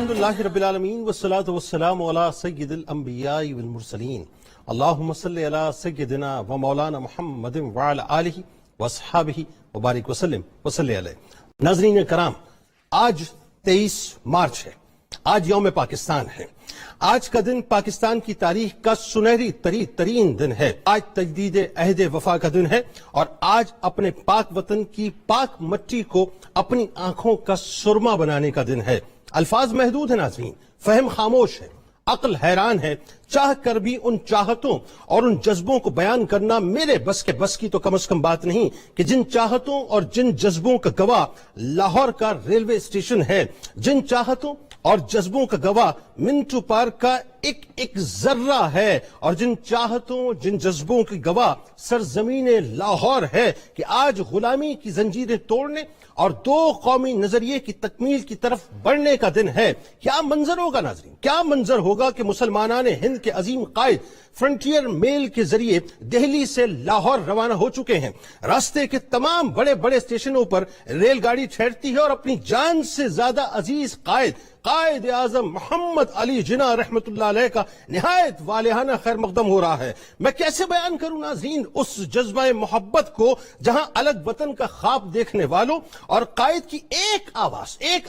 الحمدللہ رب العالمین والصلاة والسلام علی سید الانبیاء والمرسلین اللہم صلی علی سیدنا و مولانا محمد وعلی آلہ واصحابہ وبارک وسلم وصلی علیہ۔ ناظرین کرام، آج 23 مارچ ہے، آج یوم پاکستان ہے۔ آج کا دن پاکستان کی تاریخ کا سنہری ترین دن ہے۔ آج تجدید عہد وفا کا دن ہے اور آج اپنے پاک وطن کی پاک مٹی کو اپنی آنکھوں کا سرما بنانے کا دن ہے۔ الفاظ محدود ہیں ناظرین، فہم خاموش ہے، عقل حیران ہے، چاہ کر بھی ان چاہتوں اور ان جذبوں کو بیان کرنا میرے بس کی تو کم از کم بات نہیں کہ جن چاہتوں اور جن جذبوں کا گواہ لاہور کا ریلوے اسٹیشن ہے، جن چاہتوں اور جذبوں کا گواہ منٹو پارک کا ایک ذرہ ہے، اور جن چاہتوں جن جذبوں کی گواہ سرزمین لاہور ہے کہ آج غلامی کی زنجیریں توڑنے اور دو قومی نظریے کی تکمیل کی طرف بڑھنے کا دن ہے۔ کیا منظر ہوگا ناظرین، کیا منظر ہوگا کہ مسلمانان ہند کے عظیم قائد فرنٹیئر میل کے ذریعے دہلی سے لاہور روانہ ہو چکے ہیں۔ راستے کے تمام بڑے اسٹیشنوں پر ریل گاڑی ٹھہرتی ہے اور اپنی جان سے زیادہ عزیز قائد اعظم محمد علی جناح رحمت اللہ علیہ کا نہایت والہانہ خیر مقدم ہو رہا ہے۔ میں کیسے بیان کروں ناظرین اس جذبہ محبت کو جہاں الگ وطن کا خواب دیکھنے والوں اور قائد کی ایک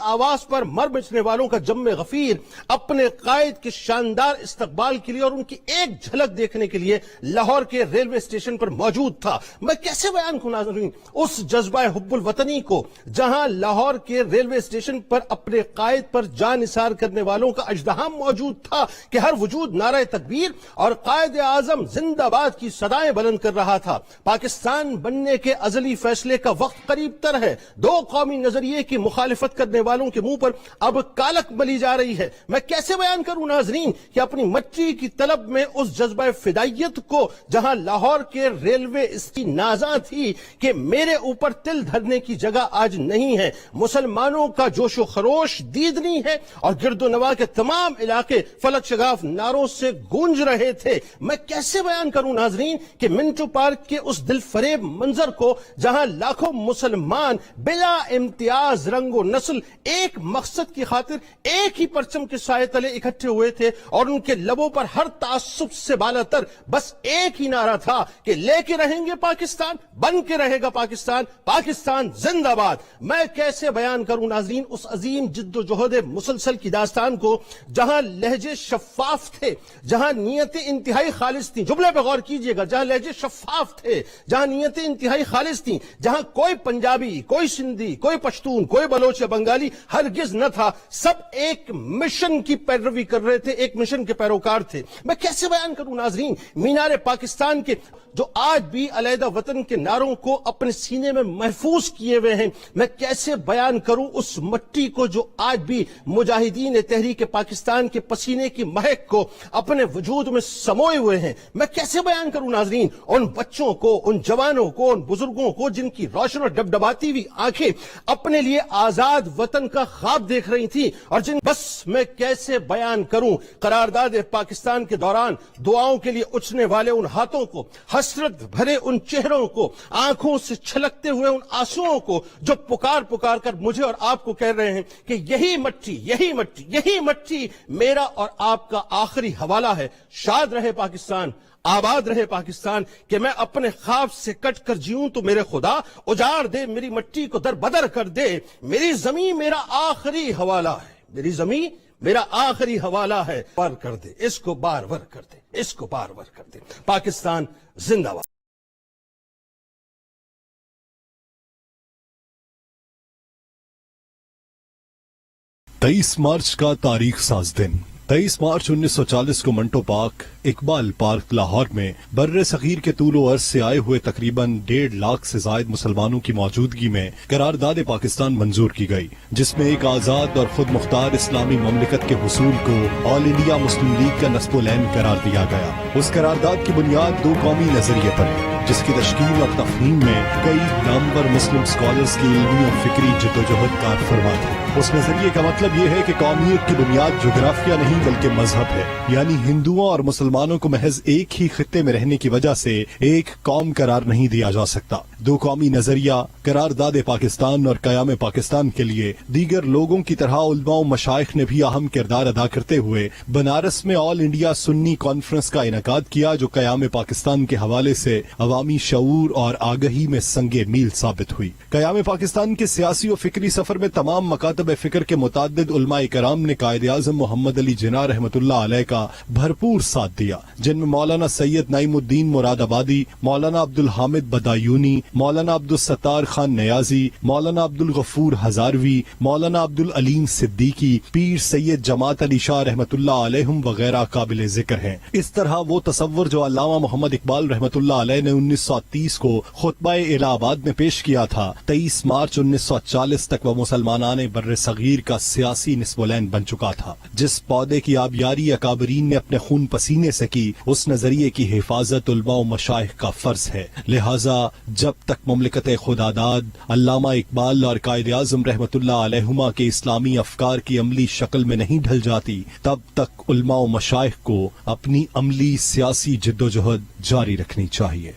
آواز پر مر مچنے والوں کا جم غفیر اپنے قائد کے شاندار استقبال کے لیے اور ان کی ایک جھلک دیکھنے کے لیے لاہور کے ریلوے اسٹیشن پر موجود تھا۔ میں کیسے بیان کروں ناظرین اس جذبہ حب الوطنی کو جہاں لاہور کے ریلوے اسٹیشن پر اپنے قائد پر جان نثار کرنے والوں کا اژدہام موجود تھا کہ ہر وجود نعرہ تکبیر اور قائد اعظم زندہ باد کی صدائیں بلند کر رہا تھا۔ پاکستان بننے کے ازلی فیصلے کا وقت قریب تر ہے۔ دو قومی نظریے کی مخالفت کرنے والوں کے منہ پر اب کالک ملی جا رہی ہے۔ میں کیسے بیان کروں ناظرین کہ اپنی مٹی کی طلب میں اس جذبہ فدائیت کو جہاں لاہور کے ریلوے اس کی نازاں تھی کہ میرے اوپر تل دھرنے کی جگہ آج نہیں ہے۔ مسلمانوں کا جوش و خروش دیدنی ہے اور گرد و نواح کے تمام علاقے فلک شگاف نعروں سے گونج رہے تھے۔ میں کیسے بیان کروں ناظرین کہ منٹو پارک کے اس دل فریب منظر کو جہاں لاکھوں مسلمان بلا امتیاز رنگ و نسل ایک مقصد کی خاطر ایک ہی پرچم کے سائے تلے اکٹھے ہوئے تھے اور ان کے لبوں پر ہر تعصب سے بالاتر بس ایک ہی نعرہ تھا کہ لے کے رہیں گے پاکستان، بن کے رہے گا پاکستان، پاکستان زندہ باد۔ میں کیسے بیان کروں ناظرین اس عظیم جد و جہد مسلسل کی داستان کو جہاں لہجے شفاف تھے، جہاں نیتیں انتہائی خالص تھیں، جملے پہ غور کیجئے گا، جہاں لہجے شفاف تھے، جہاں نیتیں انتہائی خالص تھیں، جہاں کوئی پنجابی، کوئی سندھی، کوئی پشتون، کوئی بلوچ یا بنگالی ہرگز نہ تھا، سب ایک مشن کی پیروی کر رہے تھے، ایک مشن کے پیروکار تھے۔ میں کیسے بیان کروں ناظرین مینار پاکستان کے جو آج بھی علیحدہ وطن کے نعروں کو اپنے سینے میں محفوظ کیے ہوئے ہیں۔ میں کیسے بیان کروں اس مٹی کو جو آج بھی مجاہدین تحریک پاکستان کے پسینے کی مہک کو اپنے وجود میں سموئے ہوئے ہیں۔ میں کیسے بیان کروں ناظرین ان بچوں کو، ان جوانوں کو، ان بزرگوں کو جن کی روشن اور ڈبڈباتی ہوئی آنکھیں اپنے لیے آزاد وطن کا خواب دیکھ رہی تھی اور میں کیسے بیان کروں قرارداد پاکستان کے دوران دعاؤں کے لیے اچھنے والے ان ہاتھوں کو، حسرت بھرے ان چہروں کو، آنکھوں سے چھلکتے ہوئے ان آنسوؤں کو جو پکار کر مجھے اور آپ کو کہہ رہے ہیں کہ یہی مٹی میرا اور آپ کا آخری حوالہ ہے۔ شاد رہے پاکستان، آباد رہے پاکستان۔ کہ میں اپنے خواب سے کٹ کر جیوں تو میرے خدا اجاڑ دے، میری مٹی کو در بدر کر دے۔ میری زمین میرا آخری حوالہ ہے، میری زمین میرا آخری حوالہ ہے، بار کر دے اس کو، بار کر دے اس کو، بار کر دے۔ پاکستان زندہ باد۔ 23 مارچ کا تاریخ ساز دن 23 مارچ 1940 کو منٹو پارک، اقبال پارک لاہور میں بر صغیر کے طول و عرض سے آئے ہوئے تقریباً 1.5 لاکھ سے زائد مسلمانوں کی موجودگی میں قرارداد پاکستان منظور کی گئی، جس میں ایک آزاد اور خود مختار اسلامی مملکت کے حصول کو آل انڈیا مسلم لیگ کا نصب العین قرار دیا گیا۔ اس قرارداد کی بنیاد دو قومی نظریے پر ہے، جس کی تشکیل اور تفہیم میں کئی نامور مسلم اسکالرز کی علمی اور فکری جدوجہد کار فرما تھے۔ اس نظریے کا مطلب یہ ہے کہ قومیت کی بنیاد جغرافیہ نہیں بلکہ مذہب ہے، یعنی ہندوؤں اور مسلمانوں کو محض ایک ہی خطے میں رہنے کی وجہ سے ایک قوم قرار نہیں دیا جا سکتا۔ दो कौमी नजरिया, करारदाद पाकिस्तान और कयाम पाकिस्तान के लिए दीगर लोगों की तरह उलमा और मशाइख ने भी अहम किरदार अदा करते हुए बनारस में ऑल इंडिया सुन्नी कॉन्फ्रेंस का इनेकाद किया, जो कयाम पाकिस्तान के हवाले से अवामी शऊर और आगही में संगे मील साबित हुई। कयाम पाकिस्तान के सियासी और फिक्री सफर में तमाम मकातब फिक्र के मुताद्दिद उलमाए कराम ने कायद आज़म मोहम्मद अली जिन्ना रहमतुल्लाह अलैह का भरपूर साथ दिया, जिनमें मौलाना सैयद नईमुद्दीन मुरादाबादी, मौलाना अब्दुल हामिद बदायूनी, मौलाना अब्दुल सत्तार खान नयाजी, मौलाना अब्दुल गफूर हजारवी, मौलाना अब्दुल अलीम सिद्दीकी, पीर सैयद जमात अली शाह रहमतुल्लाह अलैहिम वगैरह काबिल जिक्र हैं। इस तरह वो तसव्वुर जो अल्लामा मोहम्मद इकबाल रहमतुल्लाह अलैह ने 1930 को खुतबा इलाहाबाद में पेश किया था, 23 मार्च 1940 तक वह मुसलमानाने बर्रे सगीर का सियासी निस्बुलैन बन चुका था। जिस पौधे की आबियारी अकाबरीन ने अपने खून पसीने से की, उस नजरिए की हिफाजत उलमा और मशाइख का फर्ज है। लिहाजा जब तक मुमलिकत खुदादाद, अल्लामा इकबाल और कायद आज़म रहमतुल्लाह अलैहुमा के इस्लामी अफकार की अमली शक्ल में नहीं ढल जाती, तब तक उलमा और मशाइख को अपनी अमली सियासी जिद्दोजहद जारी रखनी चाहिए।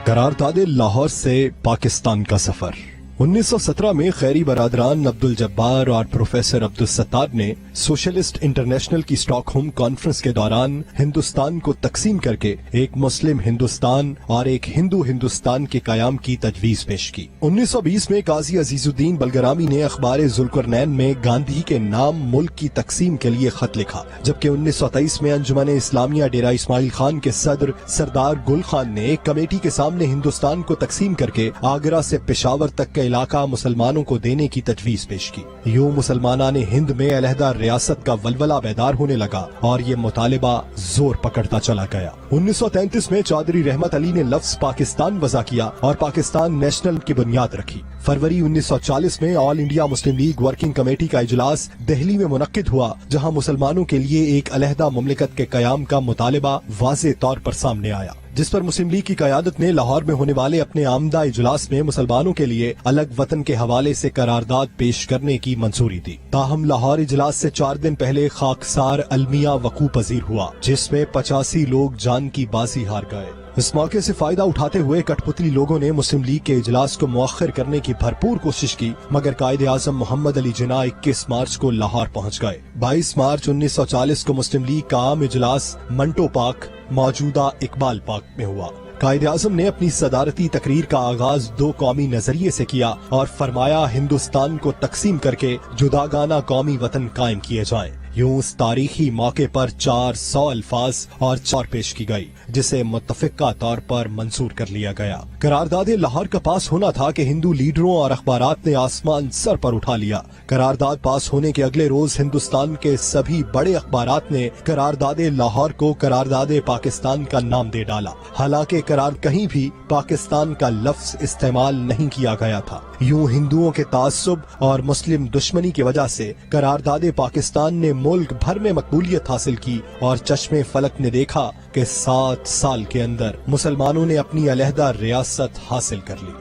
करारदाद लाहौर से पाकिस्तान का सफर। 1917 में खैरी बरादरान अब्दुल जब्बार और प्रोफेसर अब्दुल सत्तार ने सोशलिस्ट इंटरनेशनल की स्टॉकहोम कॉन्फ्रेंस के दौरान हिंदुस्तान को तकसीम करके एक मुस्लिम हिंदुस्तान और एक हिंदू हिंदुस्तान के कयाम की तजवीज पेश की। 1920 में काजी अजीजुद्दीन बलगरामी ने अखबार जुल्करनैन में गांधी के नाम मुल्क की तकसीम के लिए खत लिखा, जबकि 1923 में अंजुमन इस्लामिया डेरा इस्माइल खान के सदर सरदार गुल खान ने एक कमेटी के सामने हिंदुस्तान को तकसीम करके आगरा से पेशावर तक का इलाका मुसलमानों को देने की तजवीज पेश की। यूं मुसलमानाने हिंद में अलहदा रियासत का वलवला बेदार होने लगा और ये मुतालिबा जोर पकड़ता चला गया। 1933 में चौधरी रहमत अली ने लफ्ज पाकिस्तान वज़ा किया और पाकिस्तान नेशनल की बुनियाद रखी। फरवरी 1940 में all India Muslim league working committee का इजलास दिल्ली में मुनक्किद हुआ, जहां मुसलमानों के लिए एक अलहदा मुमलिकत के कयाम का मुतालिबा वाज़े तौर पर सामने आया, जिस पर मुस्लिम लीग की क़यादत ने लाहौर में होने वाले अपने आमदा इजलास में मुसलमानों के लिए अलग वतन के हवाले से करारदाद पेश करने की मंजूरी दी। ताहम लाहौर इजलास से 4 दिन पहले खाकसार अलमिया वकू पजीर हुआ, जिसमें 85 लोग जान की बाजी हार गए। इस मौके से फायदा उठाते हुए कठपुतली लोगों ने मुस्लिम लीग के इजलास को मुअख्खर करने की भरपूर कोशिश की, मगर कायद आज़म मोहम्मद अली जिन्ना 21 मार्च को लाहौर पहुंच गए। 22 मार्च 1940 को मुस्लिम लीग का आम इजलास मंटो पार्क, मौजूदा इकबाल पार्क में हुआ। कायद आज़म ने अपनी सदारती तकरीर का आगाज 2 कौमी नजरिए से किया और फरमाया, हिंदुस्तान को तकसीम करके जुदागाना कौमी वतन कायम किए जाएं। यूं उस तारीखी मौके पर 400 अल्फाज और चार पेश की गई, जिसे मुत्तफिका तौर पर मंजूर कर लिया गया। करारदाद लाहौर का पास होना था कि हिंदू लीडरों और अखबारात ने आसमान सर पर उठा लिया। करारदाद पास होने के अगले रोज हिंदुस्तान के सभी बड़े अखबारात ने करारदाद लाहौर को करारदाद पाकिस्तान का नाम दे डाला, हालांकि करार कहीं भी पाकिस्तान का लफ्ज इस्तेमाल नहीं किया गया था। यूं हिंदुओं के तासुब और मुस्लिम दुश्मनी की वजह से करारदाद पाकिस्तान ने मुल्क भर में मकबूलियत हासिल की और चश्मे फलक ने देखा कि 7 साल के अंदर मुसलमानों ने अपनी अलहदा रियासत हासिल कर ली।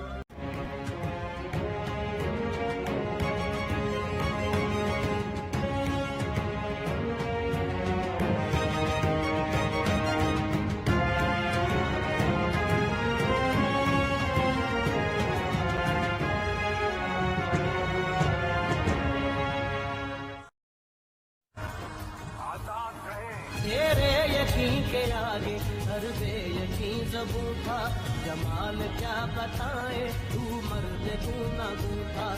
तेरे यकीन के आगे हर बेयकीन ज़बूं था, जमाल क्या बताए तू मर्द तू ना था।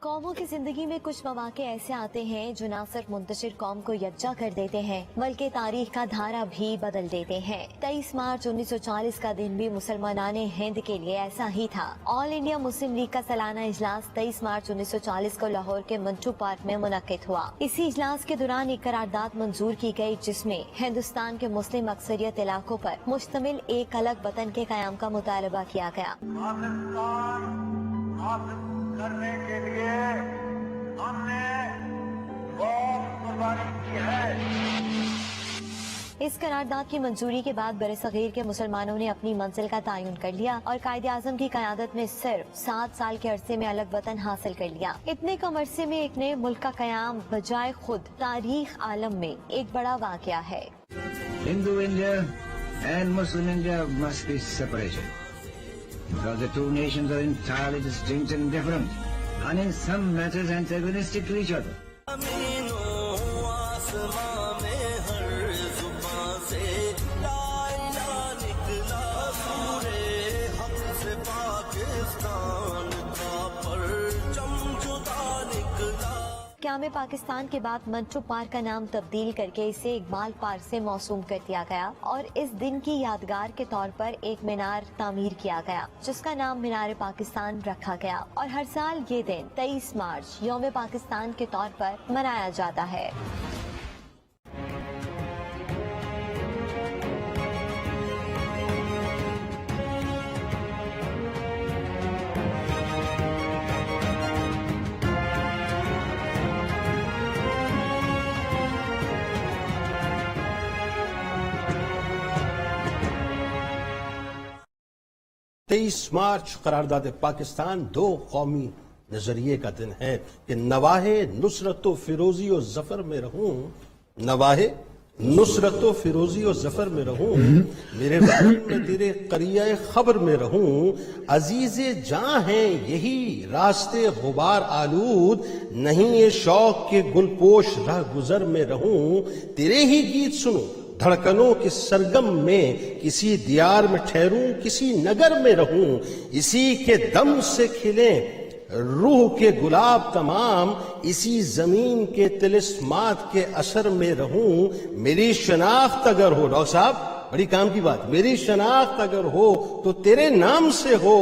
कौमों की जिंदगी में कुछ मौके ऐसे आते हैं जो न सिर्फ मुंतशिर कौम को यकजा कर देते हैं बल्कि तारीख का धारा भी बदल देते हैं। 23 मार्च 1940 का दिन भी मुसलमानाने हिंद के लिए ऐसा ही था। ऑल इंडिया मुस्लिम लीग का सालाना इजलास 23 मार्च 1940 को लाहौर के मंटू पार्क में मुनक्किद हुआ। इसी इजलास के दौरान एक करारदाद मंजूर की गई, जिसमें हिंदुस्तान के मुस्लिम अक्सरियत इलाकों पर मुश्तमिल एक अलग वतन के कयाम का मुतालबा किया गया। करने के लिए हमने बहुत इस करारदाद की मंजूरी के बाद बरसगीर के मुसलमानों ने अपनी मंजिल का तयन कर लिया और कायदे आजम की क़यादत में सिर्फ 7 साल के अरसे में अलग वतन हासिल कर लिया। इतने कम अरसे में एक नए मुल्क का कयाम बजाय खुद तारीख आलम में एक बड़ा वाक़या है। Hindu India and Muslim India must be separated because the two nations are entirely distinct and different, and in some matters antagonistic to each other. Amino आसमां में हर जुबां से ला इलाहा निकला, सूरे हक से पाकिस्तान का परचम जुदा निकला। क़याम पाकिस्तान के बाद मंटू पार्क का नाम तब्दील करके इसे इकबाल पार्क से मौसूम कर दिया गया और इस दिन की यादगार के तौर पर एक मीनार तामीर किया गया जिसका नाम मीनार पाकिस्तान रखा गया और हर साल ये दिन 23 मार्च यौम पाकिस्तान के तौर पर मनाया जाता है। तेईस मार्च करारदाद पाकिस्तान दो कौमी नजरिए का दिन है कि नवाहे नुसरत फिरोजी और जफर में रहूं, नवाहे नुसरत फिरोजी और जफर में रहूं, मेरे वतन में तेरे करिया खबर में रहूं, अजीज़े जां हैं यही रास्ते गुबार आलूद, नहीं ये शौक के गुलपोश राह गुजर में रहूं, तेरे ही गीत सुनूं धड़कनों के सरगम में, किसी दियार में ठहरूं किसी नगर में रहूं, इसी के दम से खिले रूह के गुलाब तमाम, इसी जमीन के तिलिस्मात के असर में रहूं, मेरी शनाख्त अगर हो, डॉक्टर साहब बड़ी काम की बात, मेरी शनाख्त अगर हो तो तेरे नाम से हो,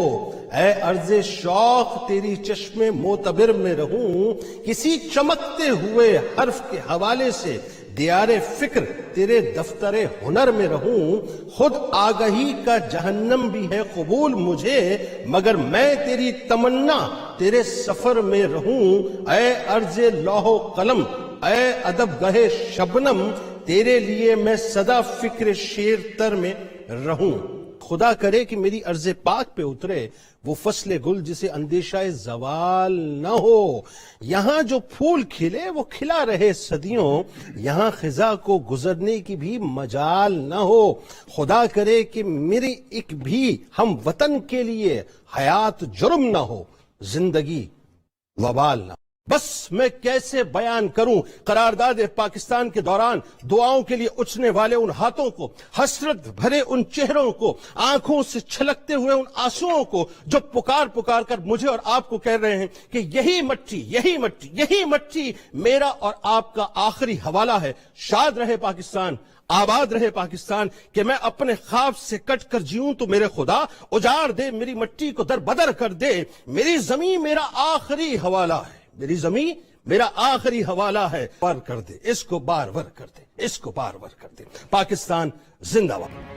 ऐ अर्ज़े शौक तेरी चश्मे मोतबिर में रहूं, किसी चमकते हुए हर्फ के हवाले से दियारे फिक्र तेरे दफ्तरे हुनर में रहूं, खुद आगही का जहन्नम भी है कबूल मुझे, मगर मैं तेरी तमन्ना तेरे सफर में रहूं, ऐ अर्ज़े लौहो कलम ऐ अदब गहे शबनम, तेरे लिए मैं सदा फिक्र शेर तर में रहूं। खुदा करे कि मेरी अर्ज़े पाक पे उतरे वो फसले गुल जिसे अंदेशा जवाल न हो, यहाँ जो फूल खिले वो खिला रहे सदियों, यहाँ खिजा को गुजरने की भी मजाल न हो, खुदा करे कि मेरी एक भी हम वतन के लिए हयात जुर्म न हो, जिंदगी वबाल न। बस मैं कैसे बयान करूं करारदाद पाकिस्तान के दौरान दुआओं के लिए उछने वाले उन हाथों को, हसरत भरे उन चेहरों को, आंखों से छलकते हुए उन आंसुओं को जो पुकार पुकार कर मुझे और आपको कह रहे हैं कि यही मट्टी यही मट्टी यही मट्टी मेरा और आपका आखिरी हवाला है। शाद रहे पाकिस्तान, आबाद रहे पाकिस्तान, कि मैं अपने ख्वाब से कट कर जीऊं तो मेरे खुदा उजाड़ दे, मेरी मट्टी को दर बदर कर दे, मेरी जमीन मेरा आखिरी हवाला है, मेरी जमीन मेरा आखिरी हवाला है, बार कर दे इसको, बार वर कर दे इसको, बार वर कर दे। पाकिस्तान जिंदाबाद।